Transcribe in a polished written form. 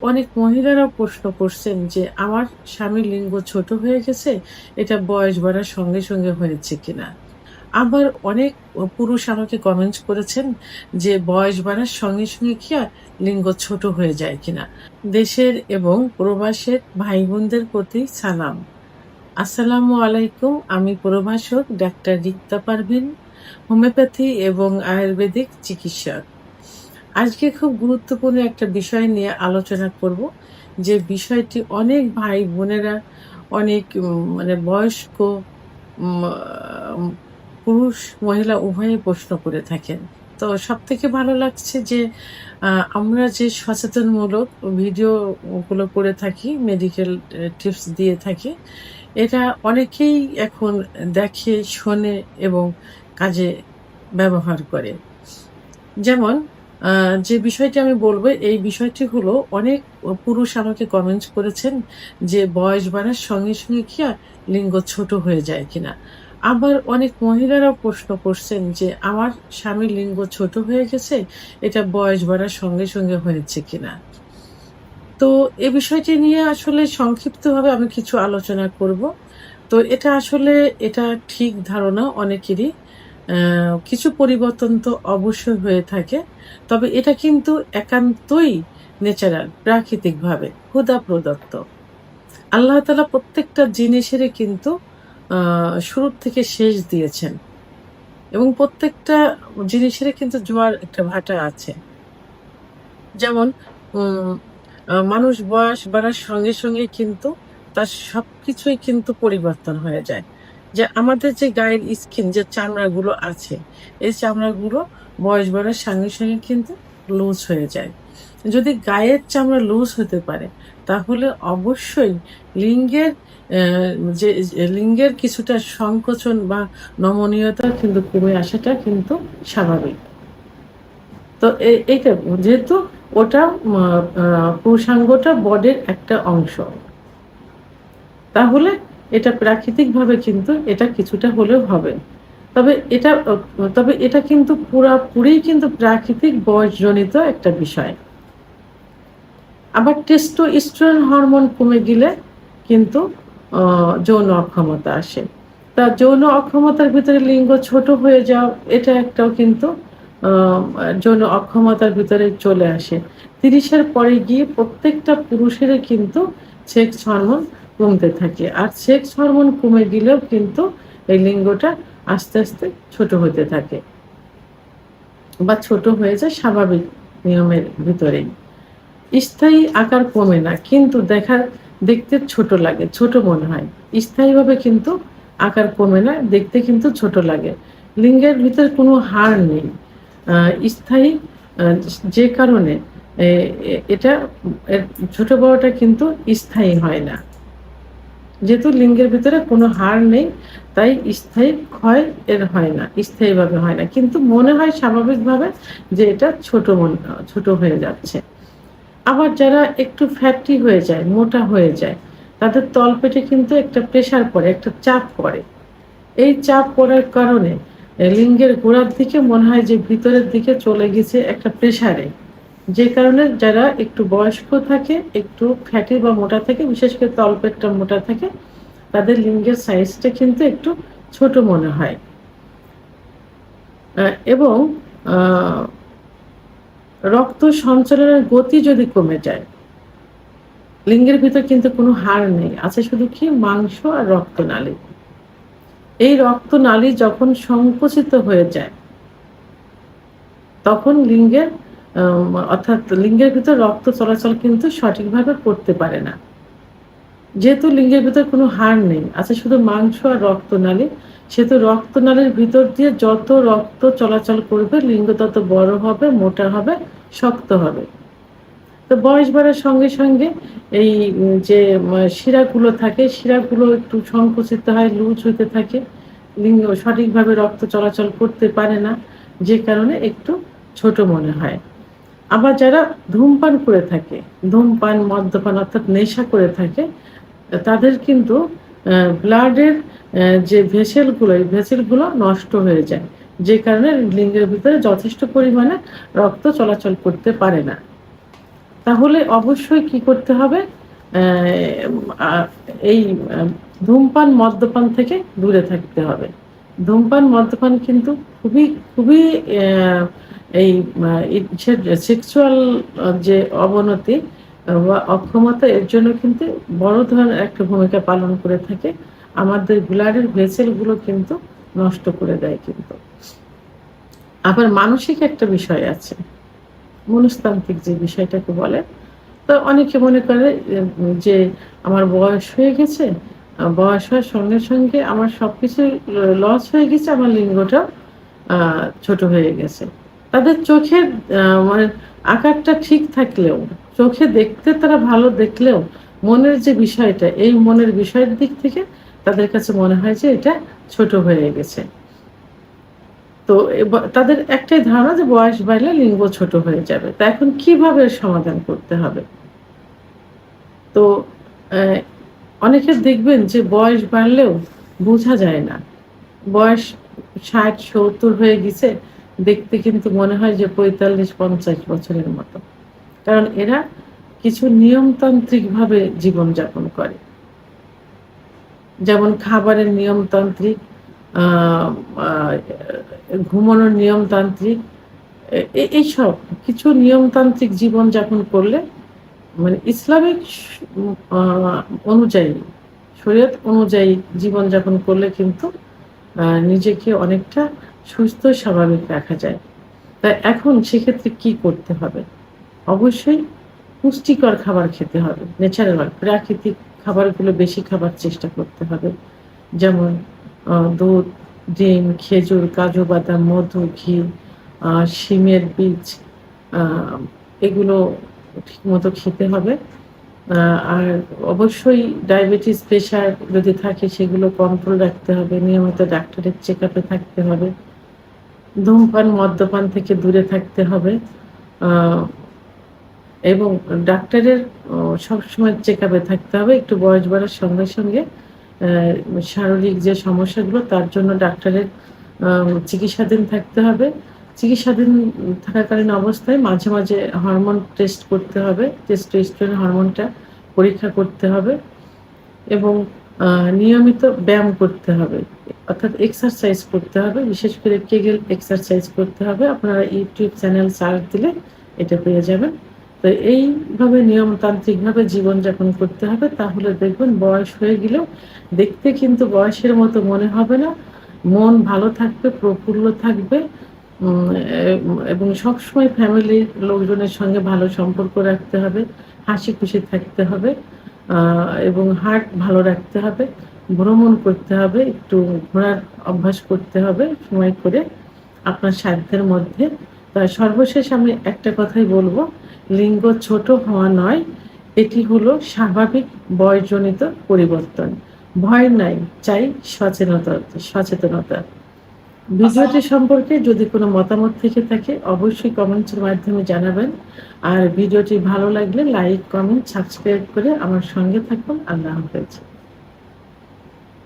অনেক মহিলারা প্রশ্ন করছেন যে আমার স্বামীর লিঙ্গ ছোট হয়ে গেছে, এটা বয়স বাড়ার সঙ্গে সঙ্গে হয়েছে কিনা। আবার অনেক পুরুষ আমাকে কমেন্ট করেছেন যে বয়স বাড়ার সঙ্গে সঙ্গে কি আর লিঙ্গ ছোট হয়ে যায় কিনা। দেশের এবং প্রবাসের ভাই বোনদের প্রতি সালাম। আসসালামু আলাইকুম। আমি প্রভাষক ডাক্তার রিক্তা পারভিন, হোমিওপ্যাথি এবং আয়ুর্বেদিক চিকিৎসক। আজকে খুব গুরুত্বপূর্ণ একটা বিষয় নিয়ে আলোচনা করব। যে বিষয়টি অনেক ভাই বোনেরা, অনেক মানে বয়স্ক উম আ পুরুষ মহিলা উভয়ই প্রশ্ন করে থাকেন। তো সবথেকে ভালো লাগছে যে আ আমরা যে সচেতনমূলক ভিডিও গুলো করে থাকি, মেডিকেল টিপস দিয়ে থাকি। এটা অনেকেই এখন দেখে, শোনে এবং কাজে ব্যবহার করে। যেমন যে বিষয়টি আমি বলব, এই বিষয়টি হলো অনেক পুরুষ আমাকে কমেন্টস করেছেন যে বয়স বাড়ার সঙ্গে সঙ্গে কি আর লিঙ্গ ছোট হয়ে যায় কিনা। আবার অনেক মহিলারাও প্রশ্ন করছেন যে আমার স্বামীর লিঙ্গ ছোট হয়ে গেছে, এটা বয়স বাড়ার সঙ্গে সঙ্গে হয়েছে কিনা। তো এ বিষয়টি নিয়ে আসলে সংক্ষিপ্তভাবে আমি কিছু আলোচনা করব। তো এটা আসলে এটা ঠিক ধারণা অনেকেরই। কিছু পরিবর্তন তো অবশ্যই হয়ে থাকে। তবে এটা কিন্তু একান্তই ন্যাচারাল, প্রাকৃতিকভাবে খোদা প্রদত্ত। আল্লাহ তাআলা প্রত্যেকটা জিনিসেরই কিন্তু আ শুরুর থেকে শেষ দিয়েছেন এবং প্রত্যেকটা জিনিসেরই কিন্তু জোয়ার একটা ভাটা আছে। যেমন উম মানুষ বয়স বাড়ার সঙ্গে সঙ্গে কিন্তু তার সবকিছুই কিন্তু পরিবর্তন হয়ে যায়। যে আমাদের যে গায়ের স্কিন, যে চামড়াগুলো আছে, এই চামড়াগুলো বয়স বাড়ার সঙ্গে সঙ্গে কিন্তু লুজ হয়ে যায়। যদি গায়ের চামড়া লুজ হতে পারে, তাহলে অবশ্যই লিঙ্গের লিঙ্গের কিছুটা সংকোচন বা নমনীয়তা কিন্তু কমে আসাটা কিন্তু স্বাভাবিক। তো এইটা যেহেতু ওটা মা আ পুরুষাঙ্গটা বডির একটা অংশ। তাহলে এটা প্রাকৃতিকভাবে কিন্তু এটা কিছুটা হলেও হবে। তবে এটা তবে এটা কিন্তু পুরাপুরিই কিন্তু প্রাকৃতিক বয়সজনিত একটা বিষয়। আবার টেস্টোস্টেরন হরমোন কমে গেলে কিন্তু অ যৌন অক্ষমতা আসে। তা যৌন অক্ষমতার ভিতরে লিঙ্গ ছোট হয়ে যাওয়া, এটা একটাও কিন্তু আ যৌন অক্ষমতার ভিতরে চলে আসে। ৩০ এর পরে গিয়ে প্রত্যেকটা পুরুষেরই কিন্তু সেক্স হরমোন কমতে থাকে। আর সেক্স হরমোন কমে গেলেও কিন্তু এই লিঙ্গটা আস্তে, আস্তে ছোট হতে থাকে বা ছোট হয়ে যায় স্বাভাবিক নিয়মের ভিতরেই। স্থায়ী আকার কমে না, কিন্তু দেখতে ছোট লাগে, ছোট মনে হয়। স্থায়ীভাবে কিন্তু আকার কমে না, দেখতে কিন্তু ছোট লাগে। লিঙ্গের ভিতরে কোনো হাড় নেই। আ স্থায়ী আ যে কারণে এ এ এটা এর ছোট বড়টা কিন্তু স্থায়ী হয় না। যেহেতু লিঙ্গের ভিতরে কোনো হাড় নেই, তাই স্থায়ী ক্ষয় এর হয় না, স্থায়ীভাবে হয় না। কিন্তু মনে হয় স্বাভাবিকভাবে যে এটা ছোট হয়ে যাচ্ছে। আবার যারা একটু ফ্যাটি হয়ে যায়, মোটা হয়ে যায়, তাদের তলপেটে কিন্তু একটা প্রেশার পড়ে, একটা চাপ পড়ে। এই চাপ পড়ার কারণে লিঙ্গের গোড়ার দিকে মনে হয় যে ভিতরের দিকে চলে গেছে একটা প্রেশারে। যে কারণে যারা একটু বয়স্ক থাকে, একটু ফ্যাটি বা মোটা থাকে, বিশেষ করে তলপেটটা মোটা থাকে, তাদের লিঙ্গের সাইজটা কিন্তু একটু ছোট মনে হয়। এবং আ রক্ত সঞ্চালনের গতি যদি কমে যায়, লিঙ্গের ভিতর কিন্তু কোনো হাড় নেই। আছে শুধু কি মাংস আর রক্তনালী। এই রক্তনালী যখন সংকুচিত হয়ে যায়, তখন লিঙ্গের অর্থাৎ লিঙ্গের ভিতর রক্ত চলাচল কিন্তু সঠিকভাবে করতে পারে না। যেহেতু লিঙ্গের ভিতর কোনো হাড় নেই, আছে শুধু মাংস আর রক্তনালী, সেহেতু রক্তনালীর ভিতর দিয়ে যত রক্ত চলাচল করবে, লিঙ্গ তত বড় হবে, মোটা হবে, শক্ত হবে। তো বয়স বাড়ার সঙ্গে সঙ্গে এই যে শিরাগুলো থাকে, শিরাগুলো একটু সংকুচিত হয়, লুজ হতে থাকে। লিঙ্গ সঠিকভাবে রক্ত চলাচল করতে পারে না, যে কারণে একটু ছোট মনে হয়। আবার যারা ধূমপান করে থাকে, ধূমপান, মদ্যপান অর্থাৎ নেশা করে থাকে, তাদের কিন্তু ব্লাডের যে ভেসেলগুলো, এই ভেসেলগুলো নষ্ট হয়ে যায়। যে কারণে লিঙ্গের ভিতরে যথেষ্ট পরিমাণে রক্ত চলাচল করতে পারে না। তাহলে অবশ্যই কি করতে হবে? অ্যা আ এই ধূমপান, মদ্যপান থেকে দূরে থাকতে হবে। ধূমপান, মদ্যপান কিন্তু খুবই, খুবই এই ইসের সেক্সুয়াল যে অবনতি বা অক্ষমতা এর জন্য কিন্তু বড় ধরনের একটা ভূমিকা পালন করে থাকে। আমাদের ব্লাডের ভেসেল গুলো কিন্তু নষ্ট করে দেয় কিন্তু। আবার মানসিক একটা বিষয় আছে। মনস্তান্ত্রিক যে বিষয়টাকে বলে। তো অনেকে মনে করে যে আমার বয়স হয়ে গেছে। বয়স হওয়ার সঙ্গে, সঙ্গে আমার সবকিছুই লস হয়ে গেছে, আমার লিঙ্গটাও আ ছোট হয়ে গেছে। তাদের চোখের মানে আকারটা ঠিক থাকলেও, চোখে দেখতে তারা ভালো দেখলেও মনের যে বিষয়টা, এই মনের বিষয়ের দিক থেকে তাদের কাছে মনে হয় যে এটা ছোট হয়ে গেছে। তো তাদের একটাই ধারণা যে বয়স বাড়লে লিঙ্গ ছোট হয়ে যাবে। তো এখন কিভাবে এর সমাধান করতে হবে? তো অ্যা অনেকের দেখবেন যে বয়স বাড়লেও বোঝা যায় না। বয়স ৬০-৭০ হয়ে গেছে, দেখতে কিন্তু মনে হয় যে ৪৫-৫০ বছরের মতো। কারণ এরা কিছু নিয়মতান্ত্রিকভাবে জীবনযাপন করে। যেমন খাবারের নিয়মতান্ত্রিক, আ আ ঘুমানোর নিয়মতান্ত্রিক, এইসব কিছু নিয়মতান্ত্রিক জীবনযাপন করলে মানে ইসলামিক আ অনুযায়ী, শরীয়ত অনুযায়ী জীবনযাপন করলে কিন্তু নিজেকে অনেকটা সুস্থ স্বাভাবিক রাখা যায়। তাই এখন সেক্ষেত্রে কি করতে হবে? অবশ্যই পুষ্টিকর খাবার খেতে হবে। ন্যাচারাল প্রাকৃতিক খাবারগুলো বেশি খাবার চেষ্টা করতে হবে। যেমন দুধ, ডিম, খেজুর, কাজু বাদাম, মধু, ঘি, আ শিমের বীজ, আ এগুলো ঠিকমতো খেতে হবে। আ আর অবশ্যই ডায়াবেটিস, প্রেশার যদি থাকে সেগুলো কন্ট্রোল রাখতে হবে। নিয়মিত ডাক্তারের চেকআপে থাকতে হবে। ধূমপান, মদ্যপান থেকে দূরে থাকতে হবে। আ এবং ডাক্তারের সবসময় চেকআপে থাকতে হবে। একটু বয়স বাড়ার সঙ্গে, সঙ্গে শারীরিক যে সমস্যাগুলো তার জন্য ডাক্তারের আ চিকিৎসাধীন থাকতে হবে। চিকিৎসাধীন থাকাকালীন অবস্থায় মাঝে, মাঝে হরমোন টেস্ট করতে হবে। টেস্টোস্টেরন হরমোনটা পরীক্ষা করতে হবে এবং আ নিয়মিত ব্যায়াম করতে হবে। অর্থাৎ এক্সারসাইজ করতে হবে। বিশেষ করে কেগেল এক্সারসাইজ করতে হবে। আপনারা YouTube চ্যানেল সার্চ দিলে এটা পেয়ে যাবেন। তো এইভাবে নিয়মতান্ত্রিকভাবে জীবনযাপন করতে হবে। তাহলে দেখবেন বয়স হয়ে গেলেও দেখতে কিন্তু বয়সের মতো মনে হবে না। মন ভালো থাকবে, প্রফুল্ল থাকবে। উম এ এবং সবসময় ফ্যামিলির লোকজনের সঙ্গে ভালো সম্পর্ক রাখতে হবে। হাসিখুশি থাকতে হবে। আ এবং হার্ট ভালো রাখতে হবে। ভ্রমণ করতে হবে, একটু ঘোরার অভ্যাস করতে হবে সময় করে আপনার সাধ্যের মধ্যে। সর্বশেষ আমি একটা কথাই বলব, লিঙ্গ ছোট হওয়া নয়, এটি হলো স্বাভাবিক বয়সজনিত পরিবর্তন। ভয় নাই, চাই সচেতনতা। ভিডিওটি সম্পর্কে যদি কোনো মতামত থেকে থাকে অবশ্যই কমেন্টসের মাধ্যমে জানাবেন। আর ভিডিওটি ভালো লাগলে লাইক, কমেন্ট, সাবস্ক্রাইব করে আমার সঙ্গে থাকুন। আল্লাহ হাফেজ।